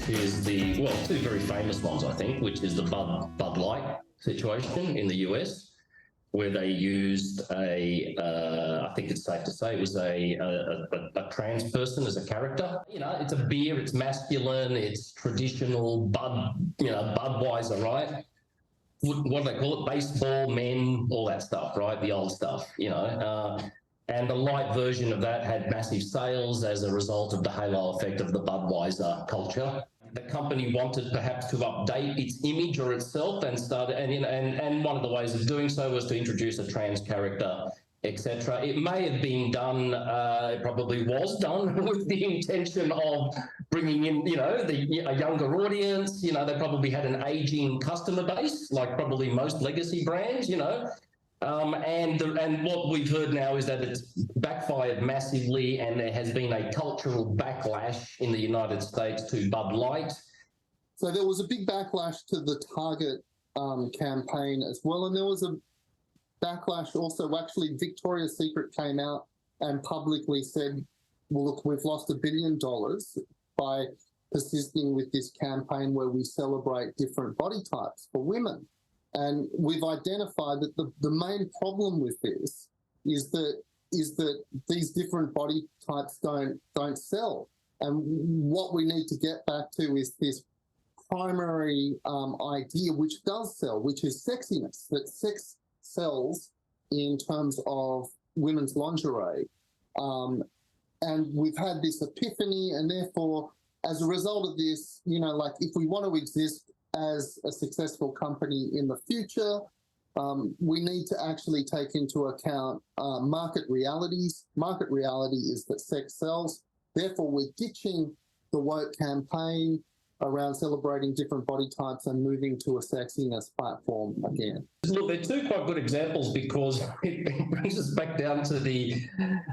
which is two very famous ones, I think, which is the Bud Light situation in the US, where they used I think it's safe to say it was a trans person as a character. You know, it's a beer, it's masculine, it's traditional Budweiser, right? What do they call it? Baseball, men, all that stuff, right? The old stuff, and the light version of that had massive sales as a result of the halo effect of the Budweiser culture. The company wanted perhaps to update its image or itself and one of the ways of doing so was to introduce a trans character, etc. It may have been done, it probably was done with the intention of bringing in, a younger audience. They probably had an aging customer base, like probably most legacy brands, and what we've heard now is that it's backfired massively, and there has been a cultural backlash in the United States to Bud Light. So there was a big backlash to the Target campaign as well, and there was a backlash also. Actually, Victoria's Secret came out and publicly said, well, look, we've lost $1 billion by persisting with this campaign where we celebrate different body types for women. And we've identified that the main problem with this is that these different body types don't sell. And what we need to get back to is this primary idea which does sell, which is sexiness, that sex sells in terms of women's lingerie. And we've had this epiphany, and therefore, as a result of this, if we want to exist as a successful company in the future, we need to actually take into account market realities. Market reality is that sex sells. Therefore, we're ditching the woke campaign around celebrating different body types and moving to a sexiness platform again. Look, they're two quite good examples because it brings us back down to the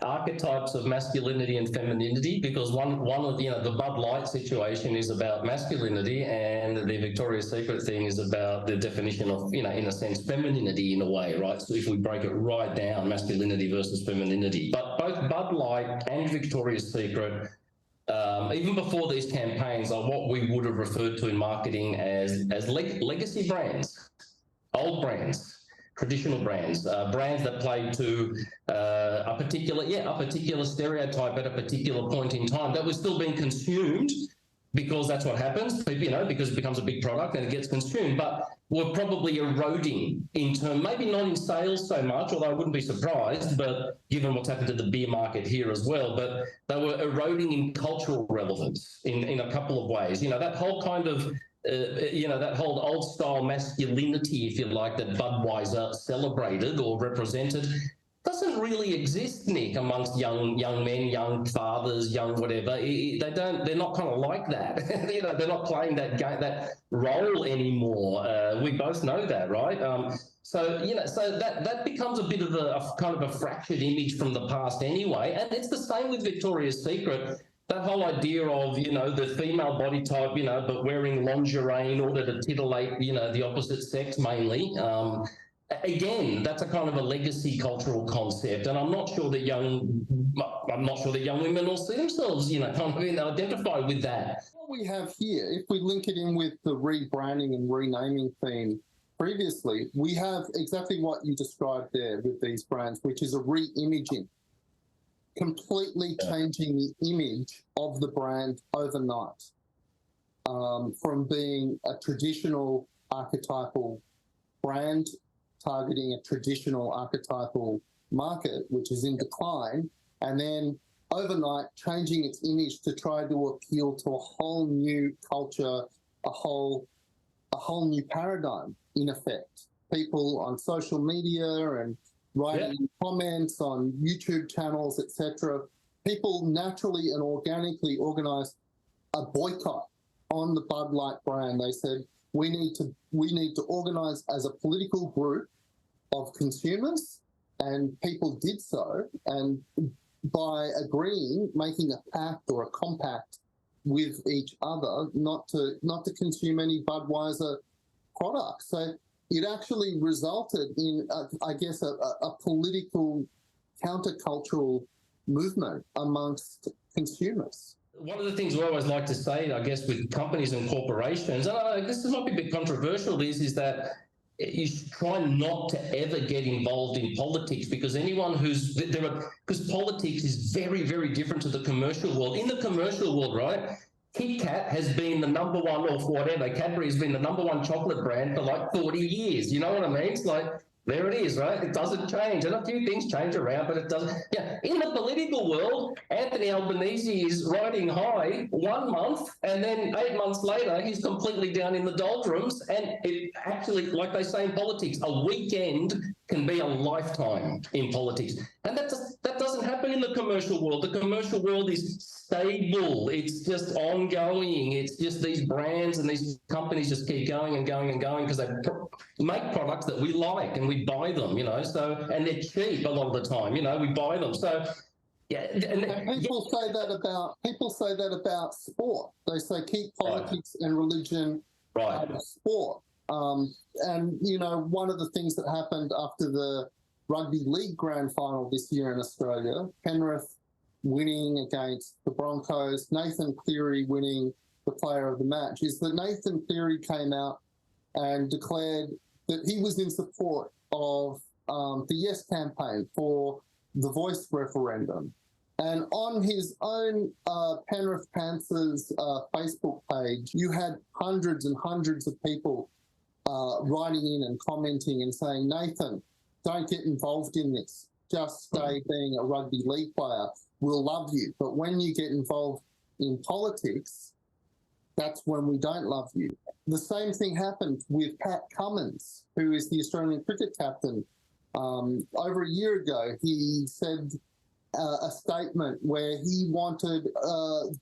archetypes of masculinity and femininity, because one of the Bud Light situation is about masculinity, and the Victoria's Secret thing is about the definition of, in a sense, femininity in a way, right? So if we break it right down, masculinity versus femininity. But both Bud Light and Victoria's Secret, even before these campaigns, are what we would have referred to in marketing as legacy brands, old brands, traditional brands, brands that play to a particular stereotype at a particular point in time that was still being consumed, because that's what happens, because it becomes a big product and it gets consumed. But we're probably eroding in terms, maybe not in sales so much, although I wouldn't be surprised, but given what's happened to the beer market here as well, but they were eroding in cultural relevance in a couple of ways. That whole kind of, that whole old style masculinity, if you like, that Budweiser celebrated or represented, doesn't really exist, Nick, amongst young men, young fathers, young whatever. They're not kind of like that. They're not playing that game, that role anymore. We both know that, right? So that becomes a bit of a kind of a fractured image from the past anyway. And it's the same with Victoria's Secret. That whole idea of, the female body type, but wearing lingerie in order to titillate, the opposite sex mainly. Again, that's a kind of a legacy cultural concept, and I'm not sure that young women will see themselves, identify with that. What we have here, if we link it in with the rebranding and renaming theme previously, we have exactly what you described there with these brands, which is a re-imaging, completely changing the image of the brand overnight, from being a traditional archetypal brand targeting a traditional archetypal market, which is in decline, and then overnight changing its image to try to appeal to a whole new culture, a whole new paradigm, in effect. People on social media and writing comments on YouTube channels, etc. People naturally and organically organized a boycott on the Bud Light brand. They said, we need to organize as a political group of consumers, and people did so, and by agreeing, making a pact or a compact with each other not to consume any Budweiser products. So it actually resulted in, a political countercultural movement amongst consumers. One of the things we always like to say, I guess, with companies and corporations, and this might be a bit controversial, is that you should try not to ever get involved in politics, because anyone because politics is very, very different to the commercial world. In the commercial world, right, Kit Kat has been the number one, or whatever, Cadbury has been the number one chocolate brand for like 40 years. You know what I mean? It's like, there it is, right? It doesn't change. And a few things change around, but it doesn't. Yeah. In the political world, Anthony Albanese is riding high 1 month, and then 8 months later, he's completely down in the doldrums. And it actually, like they say in politics, a weekend can be a lifetime in politics. And that doesn't happen in the commercial world. The commercial world is stable. It's just ongoing. It's just these brands and these companies just keep going and going and going because they make products that we like and we buy them, so, and they're cheap a lot of the time, we buy them. So, yeah. And people say that about sport. They say keep politics and religion out of sport. And, one of the things that happened after the rugby league grand final this year in Australia, Penrith winning against the Broncos, Nathan Cleary winning the player of the match, is that Nathan Cleary came out and declared that he was in support of the Yes campaign for the Voice referendum. And on his own Penrith Panthers Facebook page, you had hundreds and hundreds of people writing in and commenting and saying, Nathan, don't get involved in this. Just stay being a rugby league player. We'll love you. But when you get involved in politics, that's when we don't love you. The same thing happened with Pat Cummins, who is the Australian cricket captain. Over a year ago, he said a statement where he wanted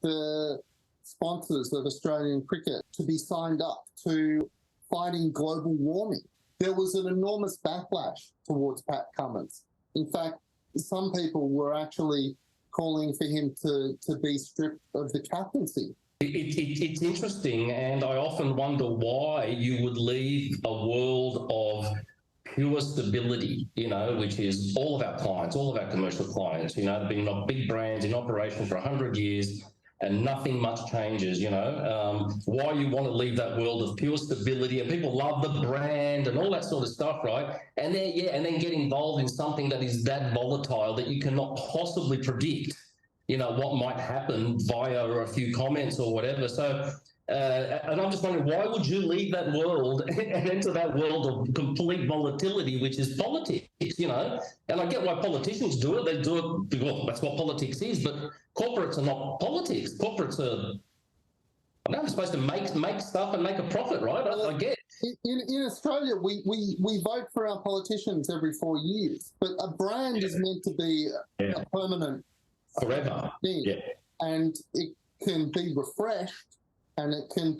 the sponsors of Australian cricket to be signed up to fighting global warming. There was an enormous backlash towards Pat Cummins. In fact, some people were actually calling for him to be stripped of the captaincy. It's interesting, and I often wonder why you would leave a world of pure stability, which is all of our clients, all of our commercial clients, being big brands in operation for 100 years and nothing much changes, why you want to leave that world of pure stability, and people love the brand and all that sort of stuff, right? And then get involved in something that is that volatile that you cannot possibly predict, what might happen via a few comments or whatever. So, and I'm just wondering, why would you leave that world and enter that world of complete volatility, which is politics, And I get why politicians do it. They do it, well, that's what politics is, but corporates are not politics. Corporates are, they're supposed to make stuff and make a profit, right? I get it. In Australia, we vote for our politicians every 4 years, but a brand is meant to be a permanent forever thing. Yeah. And it can be refreshed, and it can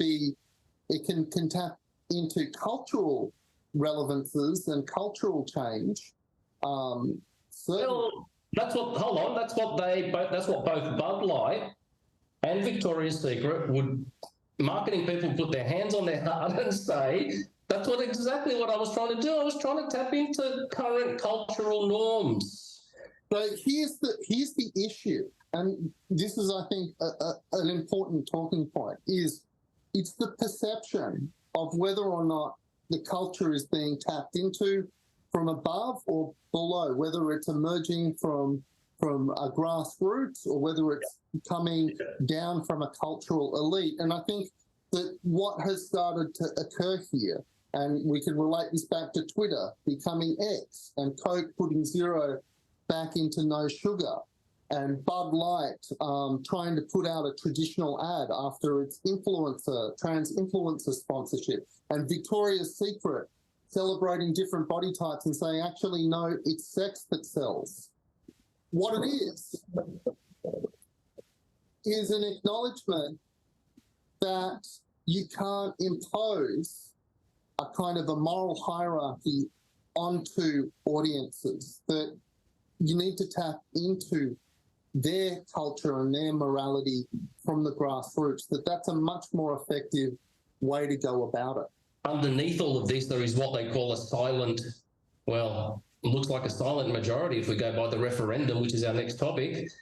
tap into cultural relevances and cultural change. Well, that's what both Bud Light and Victoria's Secret would, marketing people put their hands on their heart and say, that's exactly what I was trying to do. I was trying to tap into current cultural norms. So here's the issue, and this is, I think, an important talking point, is it's the perception of whether or not the culture is being tapped into from above or below, whether it's emerging from a grassroots or whether it's coming down from a cultural elite. And I think that what has started to occur here, and we can relate this back to Twitter becoming X and Coke putting zero back into no sugar, and Bud Light trying to put out a traditional ad after its trans influencer sponsorship, and Victoria's Secret celebrating different body types and saying, actually, no, it's sex that sells. What it is an acknowledgement that you can't impose a kind of a moral hierarchy onto audiences, that you need to tap into their culture and their morality from the grassroots, that's a much more effective way to go about it. Underneath all of this, there is what they call a silent, well, it looks like a silent majority if we go by the referendum, which is our next topic,